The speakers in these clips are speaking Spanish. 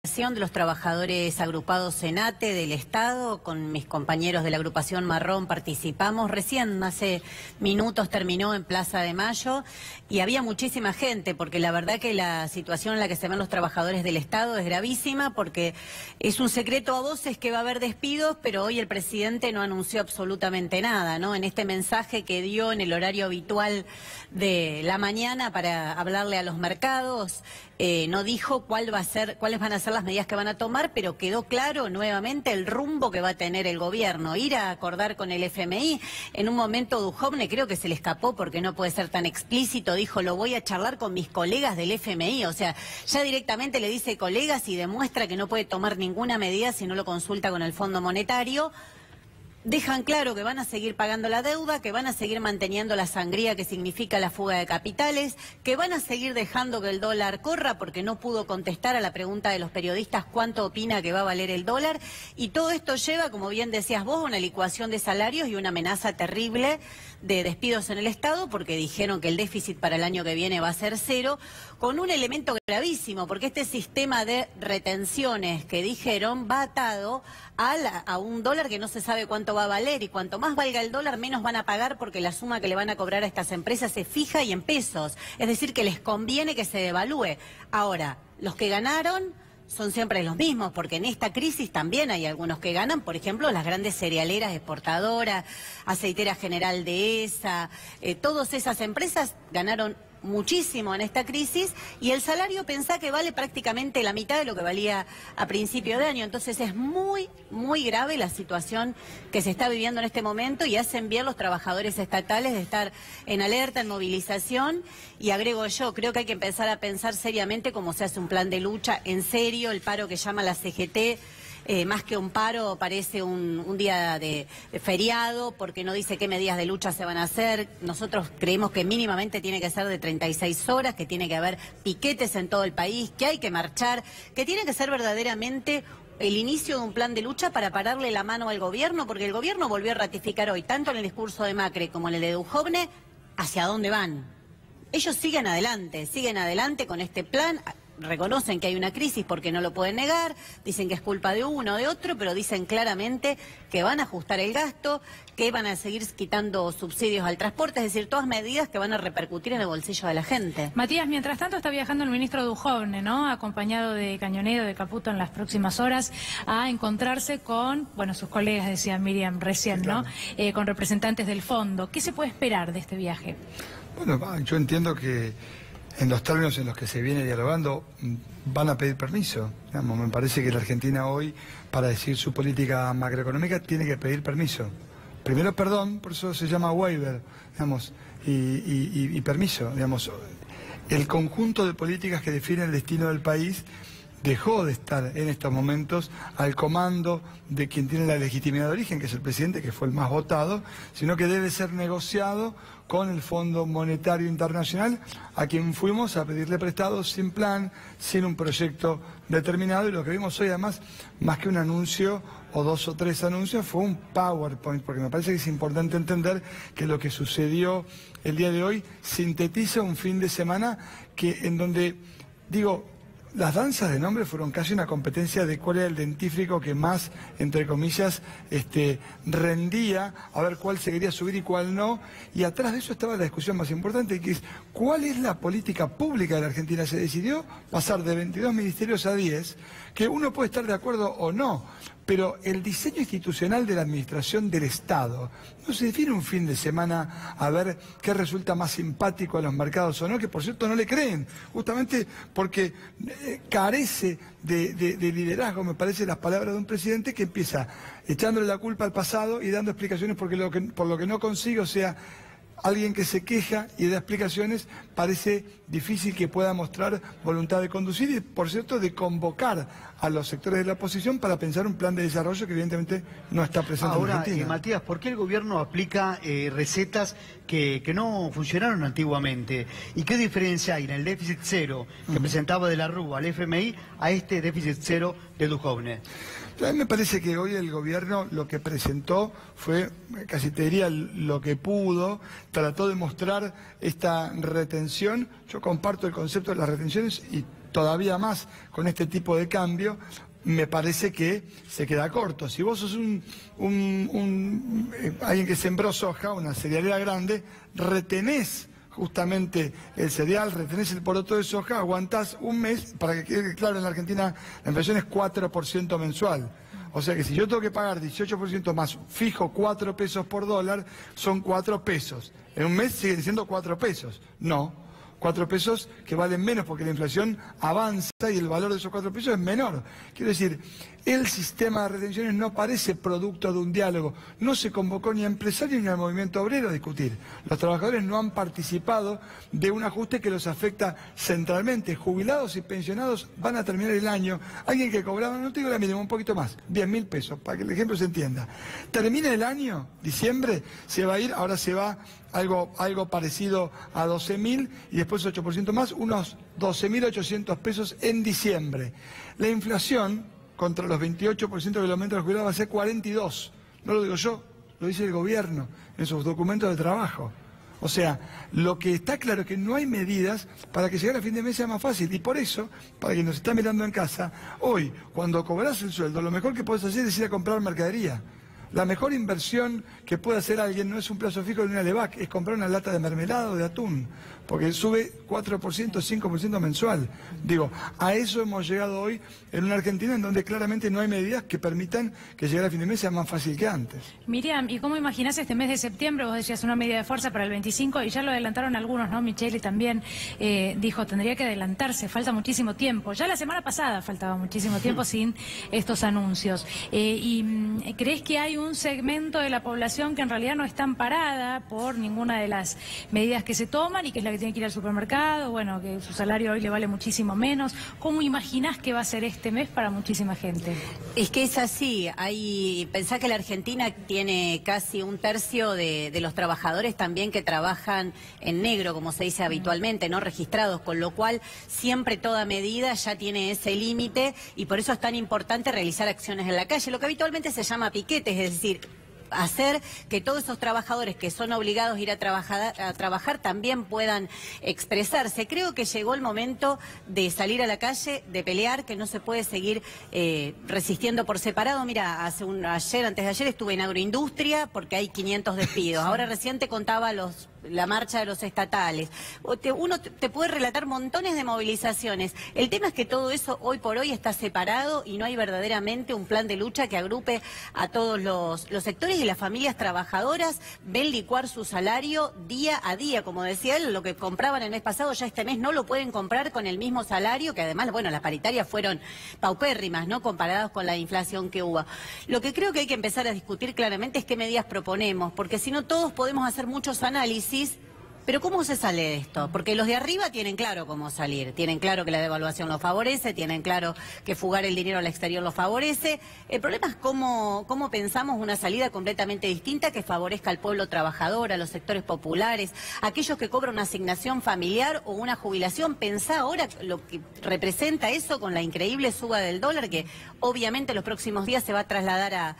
De los trabajadores agrupados en ATE del Estado, con mis compañeros de la agrupación Marrón participamos. Recién, hace minutos, terminó en Plaza de Mayo y había muchísima gente, porque la verdad que la situación en la que se ven los trabajadores del Estado es gravísima, porque es un secreto a voces que va a haber despidos, pero hoy el presidente no anunció absolutamente nada, ¿no? En este mensaje que dio en el horario habitual de la mañana para hablarle a los mercados, no dijo cuáles van a ser las medidas que van a tomar, pero quedó claro nuevamente el rumbo que va a tener el gobierno. Ir a acordar con el FMI. En un momento Duhovne creo que se le escapó porque no puede ser tan explícito, dijo: lo voy a charlar con mis colegas del FMI. O sea, ya directamente le dice colegas y demuestra que no puede tomar ninguna medida si no lo consulta con el Fondo Monetario. Dejan claro que van a seguir pagando la deuda, que van a seguir manteniendo la sangría que significa la fuga de capitales, que van a seguir dejando que el dólar corra porque no pudo contestar a la pregunta de los periodistas cuánto opina que va a valer el dólar. Y todo esto lleva, como bien decías vos, a una licuación de salarios y una amenaza terrible de despidos en el Estado, porque dijeron que el déficit para el año que viene va a ser cero, con un elemento gravísimo, porque este sistema de retenciones que dijeron va atado a un dólar que no se sabe cuánto va a valer, y cuanto más valga el dólar, menos van a pagar, porque la suma que le van a cobrar a estas empresas es fija y en pesos. Es decir, que les conviene que se devalúe. Ahora, los que ganaron son siempre los mismos, porque en esta crisis también hay algunos que ganan, por ejemplo, las grandes cerealeras exportadoras, Aceitera General Dehesa, todas esas empresas ganaron muchísimo en esta crisis, y el salario pensá que vale prácticamente la mitad de lo que valía a principio de año. Entonces es muy, muy grave la situación que se está viviendo en este momento, y hacen bien los trabajadores estatales de estar en alerta, en movilización. Y agrego yo, creo que hay que empezar a pensar seriamente cómo se hace un plan de lucha en serio. El paro que llama la CGT, más que un paro, parece un día de feriado, porque no dice qué medidas de lucha se van a hacer. Nosotros creemos que mínimamente tiene que ser de 36 horas, que tiene que haber piquetes en todo el país, que hay que marchar, que tiene que ser verdaderamente el inicio de un plan de lucha para pararle la mano al gobierno, porque el gobierno volvió a ratificar hoy, tanto en el discurso de Macri como en el de Duhovne, hacia dónde van. Ellos siguen adelante con este plan. Reconocen que hay una crisis porque no lo pueden negar, dicen que es culpa de uno o de otro, pero dicen claramente que van a ajustar el gasto, que van a seguir quitando subsidios al transporte, es decir, todas medidas que van a repercutir en el bolsillo de la gente. Matías, mientras tanto está viajando el ministro Duhovne, ¿no?, acompañado de Cañonedo, de Caputo, en las próximas horas, a encontrarse con, bueno, sus colegas, decía Miriam recién, ¿no?, con representantes del fondo. ¿Qué se puede esperar de este viaje? Bueno, yo entiendo que en los términos en los que se viene dialogando van a pedir permiso. Digamos, me parece que la Argentina hoy, para decir su política macroeconómica, tiene que pedir permiso. Primero perdón, por eso se llama waiver, digamos, y permiso. Digamos, el conjunto de políticas que define el destino del país dejó de estar en estos momentos al comando de quien tiene la legitimidad de origen, que es el presidente, que fue el más votado, sino que debe ser negociado con el Fondo Monetario Internacional, a quien fuimos a pedirle prestado sin plan, sin un proyecto determinado, y lo que vimos hoy, además, más que un anuncio o dos o tres anuncios, fue un PowerPoint, porque me parece que es importante entender que lo que sucedió el día de hoy sintetiza un fin de semana en donde, digo, las danzas de nombres fueron casi una competencia de cuál era el dentífrico que más, entre comillas, rendía, a ver cuál se quería subir y cuál no. Y atrás de eso estaba la discusión más importante, que es cuál es la política pública de la Argentina. Se decidió pasar de 22 ministerios a 10, que uno puede estar de acuerdo o no, pero el diseño institucional de la administración del Estado no se define un fin de semana a ver qué resulta más simpático a los mercados o no, que por cierto no le creen, justamente porque carece de liderazgo, me parece, las palabras de un presidente que empieza echándole la culpa al pasado y dando explicaciones por lo que no consigue. O sea, alguien que se queja y da explicaciones, parece difícil que pueda mostrar voluntad de conducir y, por cierto, de convocar a los sectores de la oposición para pensar un plan de desarrollo que evidentemente no está presente en Argentina. Matías, ¿por qué el gobierno aplica recetas que no funcionaron antiguamente? ¿Y qué diferencia hay en el déficit cero que presentaba de la Rúa al FMI a este déficit cero de Duhovne? A mí me parece que hoy el gobierno lo que presentó fue, casi te diría, lo que pudo, trató de mostrar esta retención. Yo comparto el concepto de las retenciones y todavía más con este tipo de cambio, me parece que se queda corto. Si vos sos alguien que sembró soja, una cerealera grande, retenés justamente el cereal, retenés el poroto de soja, aguantás un mes, para que quede claro, en la Argentina la inflación es 4% mensual. O sea que si yo tengo que pagar 18% más, fijo 4 pesos por dólar, son 4 pesos. En un mes siguen siendo 4 pesos. No, 4 pesos que valen menos porque la inflación avanza y el valor de esos 4 pesos es menor. Quiero decir, el sistema de retenciones no parece producto de un diálogo. No se convocó ni a empresarios ni al movimiento obrero a discutir. Los trabajadores no han participado de un ajuste que los afecta centralmente. Jubilados y pensionados van a terminar el año. Alguien que cobraba, no te digo la mínima, un poquito más, 10.000 pesos, para que el ejemplo se entienda. Termina el año, diciembre, se va a ir, ahora se va algo parecido a 12.000 y después 8% más, unos 12.800 pesos en diciembre. La inflación contra los 28% que aumento de los jubilados va a ser 42. No lo digo yo, lo dice el gobierno en sus documentos de trabajo. O sea, lo que está claro es que no hay medidas para que llegar a fin de mes sea más fácil. Y por eso, para quien nos está mirando en casa, hoy, cuando cobras el sueldo, lo mejor que puedes hacer es ir a comprar mercadería. La mejor inversión que puede hacer alguien no es un plazo fijo de una Levac, es comprar una lata de mermelada o de atún, porque sube 4%, 5% mensual. Digo, a eso hemos llegado hoy en una Argentina en donde claramente no hay medidas que permitan que llegar a fin de mes sea más fácil que antes. Miriam, ¿y cómo imaginás este mes de septiembre? Vos decías una medida de fuerza para el 25 y ya lo adelantaron algunos, ¿no? Micheli también dijo, tendría que adelantarse, falta muchísimo tiempo. Ya la semana pasada faltaba muchísimo tiempo sin estos anuncios. ¿Crees que hay un segmento de la población que en realidad no está amparada por ninguna de las medidas que se toman y que es la que tiene que ir al supermercado, bueno, que su salario hoy le vale muchísimo menos? ¿Cómo imaginás que va a ser este mes para muchísima gente? Es que es así, pensá que la Argentina tiene casi un tercio de los trabajadores también que trabajan en negro, como se dice habitualmente, no registrados, con lo cual siempre toda medida ya tiene ese límite y por eso es tan importante realizar acciones en la calle, lo que habitualmente se llama piquetes, es decir, hacer que todos esos trabajadores que son obligados a ir a trabajar también puedan expresarse. Creo que llegó el momento de salir a la calle, de pelear, que no se puede seguir resistiendo por separado. Mira, antes de ayer estuve en agroindustria porque hay 500 despidos. Ahora recién te contaba la marcha de los estatales. Uno te puede relatar montones de movilizaciones. El tema es que todo eso hoy por hoy está separado y no hay verdaderamente un plan de lucha que agrupe a todos los sectores y las familias trabajadoras ven licuar su salario día a día. Como decía él, lo que compraban el mes pasado ya este mes no lo pueden comprar con el mismo salario, que además, bueno, las paritarias fueron paupérrimas, ¿no?, comparadas con la inflación que hubo. Lo que creo que hay que empezar a discutir claramente es qué medidas proponemos, porque si no todos podemos hacer muchos análisis. Pero ¿cómo se sale de esto? Porque los de arriba tienen claro cómo salir, tienen claro que la devaluación los favorece, tienen claro que fugar el dinero al exterior los favorece. El problema es cómo pensamos una salida completamente distinta que favorezca al pueblo trabajador, a los sectores populares, a aquellos que cobran una asignación familiar o una jubilación. Pensá ahora lo que representa eso con la increíble suba del dólar, que obviamente los próximos días se va a trasladar a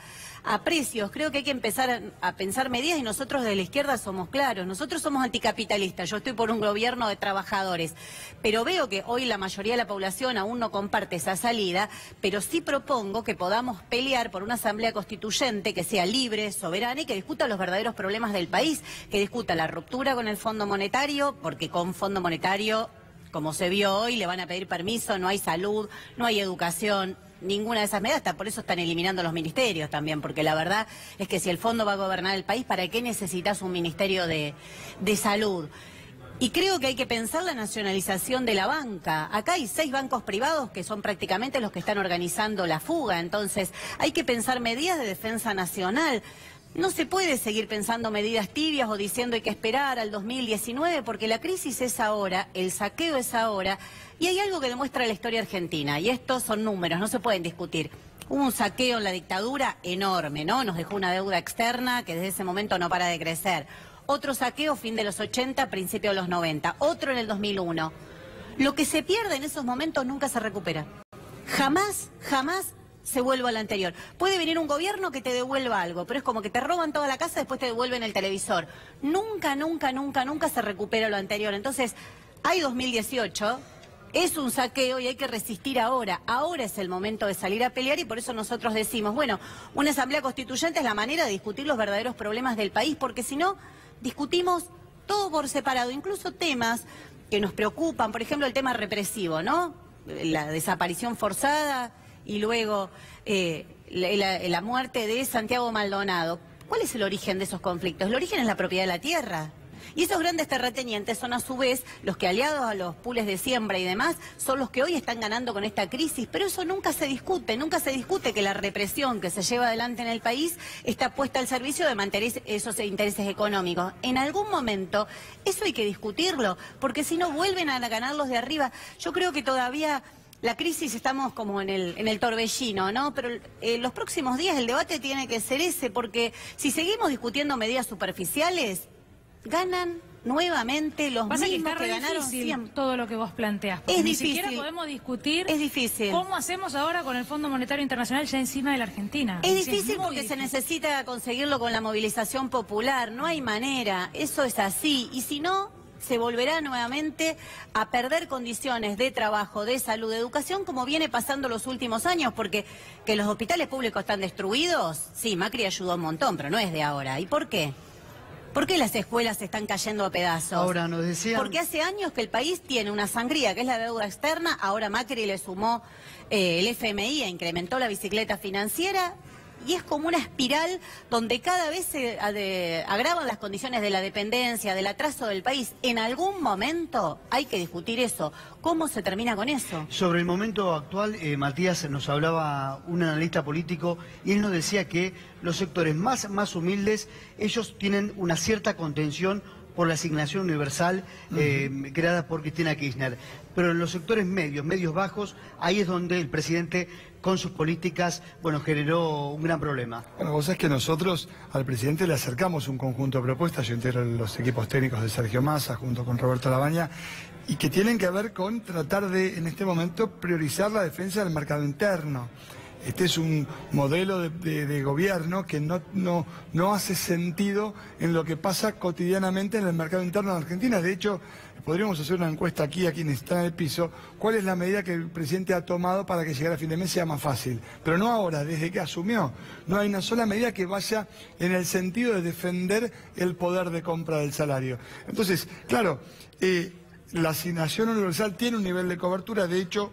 precios. Creo que hay que empezar a pensar medidas y nosotros de la izquierda somos claros. Nosotros somos anticapitalistas. Yo estoy por un gobierno de trabajadores, pero veo que hoy la mayoría de la población aún no comparte esa salida, pero sí propongo que podamos pelear por una asamblea constituyente que sea libre, soberana y que discuta los verdaderos problemas del país, que discuta la ruptura con el Fondo Monetario, porque con Fondo Monetario, como se vio hoy, le van a pedir permiso, no hay salud, no hay educación, ninguna de esas medidas. Por eso están eliminando los ministerios también, porque la verdad es que si el fondo va a gobernar el país, ¿para qué necesitas un ministerio de salud? Y creo que hay que pensar la nacionalización de la banca. Acá hay 6 bancos privados que son prácticamente los que están organizando la fuga, entonces hay que pensar medidas de defensa nacional. No se puede seguir pensando medidas tibias o diciendo hay que esperar al 2019 porque la crisis es ahora, el saqueo es ahora y hay algo que demuestra la historia argentina y estos son números, no se pueden discutir. Hubo un saqueo en la dictadura enorme, ¿no? Nos dejó una deuda externa que desde ese momento no para de crecer. Otro saqueo fin de los 80, principio de los 90. Otro en el 2001. Lo que se pierde en esos momentos nunca se recupera. Jamás se vuelve al anterior. Puede venir un gobierno que te devuelva algo, pero es como que te roban toda la casa y después te devuelven el televisor. Nunca se recupera lo anterior. Entonces, hay 2018, Es un saqueo y hay que resistir ahora. Ahora es el momento de salir a pelear y por eso nosotros decimos, bueno, una asamblea constituyente es la manera de discutir los verdaderos problemas del país, porque si no, discutimos todo por separado, incluso temas que nos preocupan, por ejemplo, el tema represivo, ¿no? La desaparición forzada y luego la muerte de Santiago Maldonado. ¿Cuál es el origen de esos conflictos? El origen es la propiedad de la tierra. Y esos grandes terratenientes son a su vez los que, aliados a los pools de siembra y demás, son los que hoy están ganando con esta crisis. Pero eso nunca se discute que la represión que se lleva adelante en el país está puesta al servicio de mantener esos intereses económicos. En algún momento eso hay que discutirlo, porque si no vuelven a ganar los de arriba. Yo creo que todavía la crisis estamos como en el torbellino, ¿no? Pero los próximos días el debate tiene que ser ese, porque si seguimos discutiendo medidas superficiales, ganan nuevamente los mismos que ganaron siempre. Todo lo que vos planteás. Es ni difícil. Siquiera podemos discutir. Es difícil. ¿Cómo hacemos ahora con el Fondo Monetario Internacional ya encima de la Argentina? Es difícil porque se necesita conseguirlo con la movilización popular. No hay manera. Eso es así. Y si no, se volverá nuevamente a perder condiciones de trabajo, de salud, de educación, como viene pasando los últimos años, porque que los hospitales públicos están destruidos, sí, Macri ayudó un montón, pero no es de ahora. ¿Y por qué? ¿Por qué las escuelas se están cayendo a pedazos? Ahora nos decían... Porque hace años que el país tiene una sangría, que es la deuda externa. Ahora Macri le sumó el FMI e incrementó la bicicleta financiera. Y es como una espiral donde cada vez se agravan las condiciones de la dependencia, del atraso del país. En algún momento hay que discutir eso. ¿Cómo se termina con eso? Sobre el momento actual, Matías, nos hablaba un analista político y él nos decía que los sectores más humildes, ellos tienen una cierta contención por la asignación universal creada por Cristina Kirchner. Pero en los sectores medios bajos, ahí es donde el presidente, con sus políticas, bueno, generó un gran problema. Bueno, vos sabés que nosotros al presidente le acercamos un conjunto de propuestas, yo integro los equipos técnicos de Sergio Massa junto con Roberto Labaña, y que tienen que ver con tratar de, en este momento, priorizar la defensa del mercado interno. Este es un modelo de gobierno que no hace sentido en lo que pasa cotidianamente en el mercado interno de Argentina. De hecho, podríamos hacer una encuesta aquí a quienes están en el piso. ¿Cuál es la medida que el presidente ha tomado para que llegar a fin de mes sea más fácil? Pero no ahora, desde que asumió. No hay una sola medida que vaya en el sentido de defender el poder de compra del salario. Entonces, claro, la asignación universal tiene un nivel de cobertura. De hecho,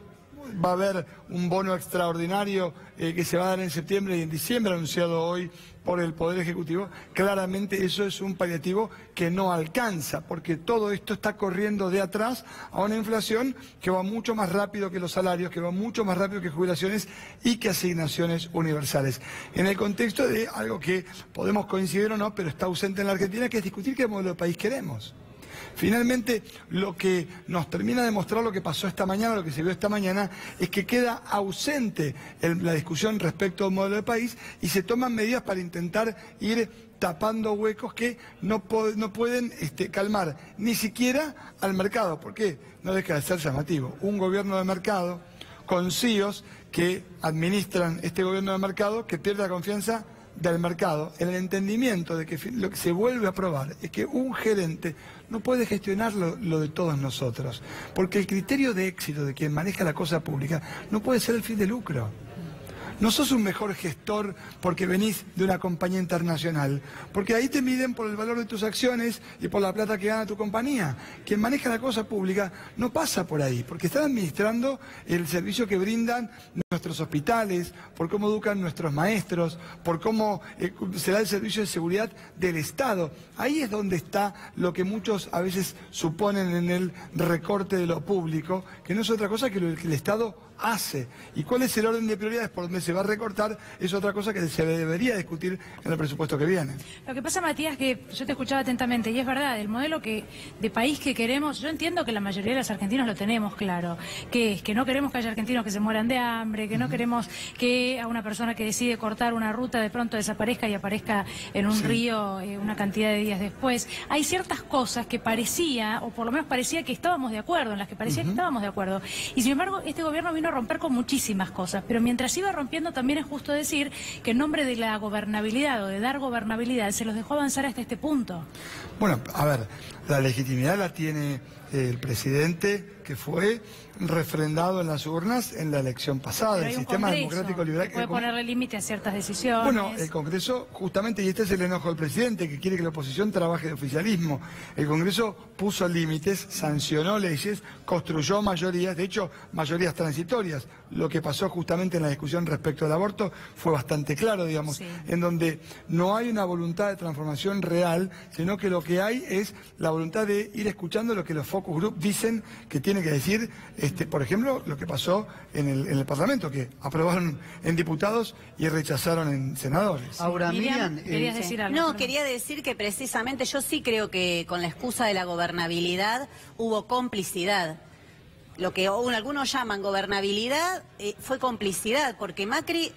va a haber un bono extraordinario que se va a dar en septiembre y en diciembre, anunciado hoy por el Poder Ejecutivo. Claramente eso es un paliativo que no alcanza, porque todo esto está corriendo de atrás a una inflación que va mucho más rápido que los salarios, que va mucho más rápido que jubilaciones y que asignaciones universales. En el contexto de algo que podemos coincidir o no, pero está ausente en la Argentina, que es discutir qué modelo de país queremos. Finalmente, lo que nos termina de mostrar lo que pasó esta mañana, lo que se vio esta mañana, es que queda ausente la discusión respecto al modelo de país y se toman medidas para intentar ir tapando huecos que no pueden calmar ni siquiera al mercado. ¿Por qué? No deja de ser llamativo. Un gobierno de mercado con CEOs que administran este gobierno de mercado que pierde la confianza del mercado, en el entendimiento de que lo que se vuelve a probar es que un gerente no puede gestionar lo de todos nosotros, porque el criterio de éxito de quien maneja la cosa pública no puede ser el fin de lucro. No sos un mejor gestor porque venís de una compañía internacional, porque ahí te miden por el valor de tus acciones y por la plata que gana tu compañía. Quien maneja la cosa pública no pasa por ahí, porque están administrando el servicio que brindan nuestros hospitales, por cómo educan nuestros maestros, por cómo se da el servicio de seguridad del Estado. Ahí es donde está lo que muchos a veces suponen en el recorte de lo público, que no es otra cosa que lo que el Estado hace. ¿Y cuál es el orden de prioridades por donde se va a recortar? Es otra cosa que se debería discutir en el presupuesto que viene. Lo que pasa, Matías, que yo te escuchaba atentamente, y es verdad, el modelo de país que queremos, yo entiendo que la mayoría de los argentinos lo tenemos claro, que es que no queremos que haya argentinos que se mueran de hambre, que no queremos que a una persona que decide cortar una ruta de pronto desaparezca y aparezca en un río una cantidad de días después. Hay ciertas cosas que parecía, o por lo menos parecía que estábamos de acuerdo, en las que parecía que estábamos de acuerdo. Y sin embargo, este gobierno vino a romper con muchísimas cosas, pero mientras iba rompiendo también es justo decir que en nombre de la gobernabilidad o de dar gobernabilidad se los dejó avanzar hasta este punto. Bueno, a ver, la legitimidad la tiene el presidente que fue refrendado en las urnas en la elección pasada. Pero El sistema democrático liberal puede ponerle límite a ciertas decisiones. Bueno, el Congreso, justamente, y este es el enojo del presidente, que quiere que la oposición trabaje de oficialismo. El Congreso puso límites, sancionó leyes, construyó mayorías, de hecho, mayorías transitorias. Lo que pasó justamente en la discusión respecto al aborto fue bastante claro, digamos, en donde no hay una voluntad de transformación real, sino que lo que hay es la voluntad de ir escuchando lo que los focus group dicen que tiene que decir, por ejemplo, lo que pasó en el Parlamento, que aprobaron en diputados y rechazaron en senadores. Ahora, Miriam, ¿querías decir algo? No, quería decir que precisamente yo sí creo que con la excusa de la gobernabilidad hubo complicidad. Lo que algunos llaman gobernabilidad fue complicidad, porque Macri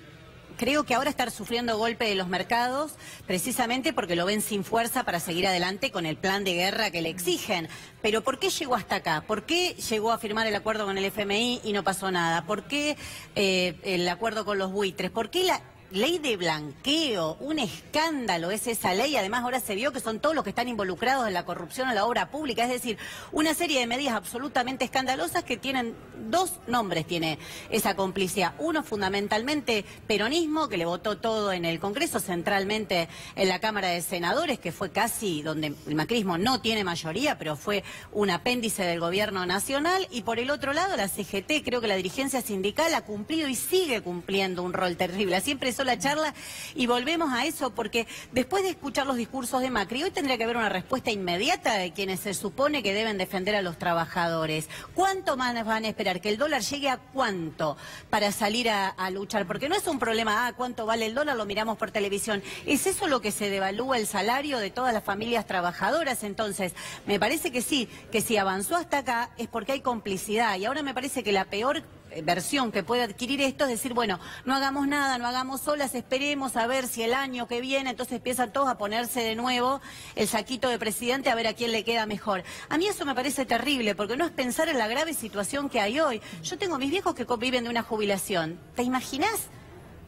creo que ahora está sufriendo golpe de los mercados precisamente porque lo ven sin fuerza para seguir adelante con el plan de guerra que le exigen. Pero ¿por qué llegó hasta acá? ¿Por qué llegó a firmar el acuerdo con el FMI y no pasó nada? ¿Por qué el acuerdo con los buitres? ¿Por qué la ley de blanqueo? Un escándalo es esa ley. Además ahora se vio que son todos los que están involucrados en la corrupción en la obra pública. Es decir, una serie de medidas absolutamente escandalosas que tienen dos nombres, tiene esa complicidad. Uno fundamentalmente peronismo, que le votó todo en el Congreso, centralmente en la Cámara de Senadores, que fue casi donde el macrismo no tiene mayoría, pero fue un apéndice del gobierno nacional. Y por el otro lado la CGT, creo que la dirigencia sindical ha cumplido y sigue cumpliendo un rol terrible. Siempre la charla y volvemos a eso, porque después de escuchar los discursos de Macri, hoy tendría que haber una respuesta inmediata de quienes se supone que deben defender a los trabajadores. ¿Cuánto más van a esperar? ¿Que el dólar llegue a cuánto para salir a luchar? Porque no es un problema, ¿cuánto vale el dólar? Lo miramos por televisión. ¿Es eso lo que se devalúa el salario de todas las familias trabajadoras? Entonces, me parece que sí, que si avanzó hasta acá es porque hay complicidad, y ahora me parece que la peor versión que puede adquirir esto es decir, bueno, no hagamos nada, no hagamos olas, esperemos a ver si el año que viene, entonces empiezan todos a ponerse de nuevo el saquito de presidente a ver a quién le queda mejor. A mí eso me parece terrible, porque no es pensar en la grave situación que hay hoy. Yo tengo mis viejos que viven de una jubilación. ¿Te imaginas?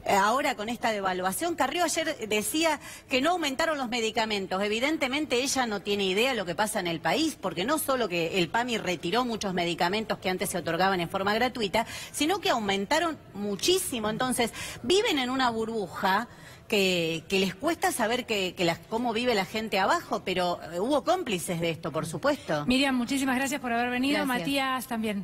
Ahora con esta devaluación, Carrió ayer decía que no aumentaron los medicamentos. Evidentemente ella no tiene idea de lo que pasa en el país, porque no solo que el PAMI retiró muchos medicamentos que antes se otorgaban en forma gratuita, sino que aumentaron muchísimo. Entonces viven en una burbuja que les cuesta saber cómo vive la gente abajo, pero hubo cómplices de esto, por supuesto. Miriam, muchísimas gracias por haber venido. Gracias. Matías también.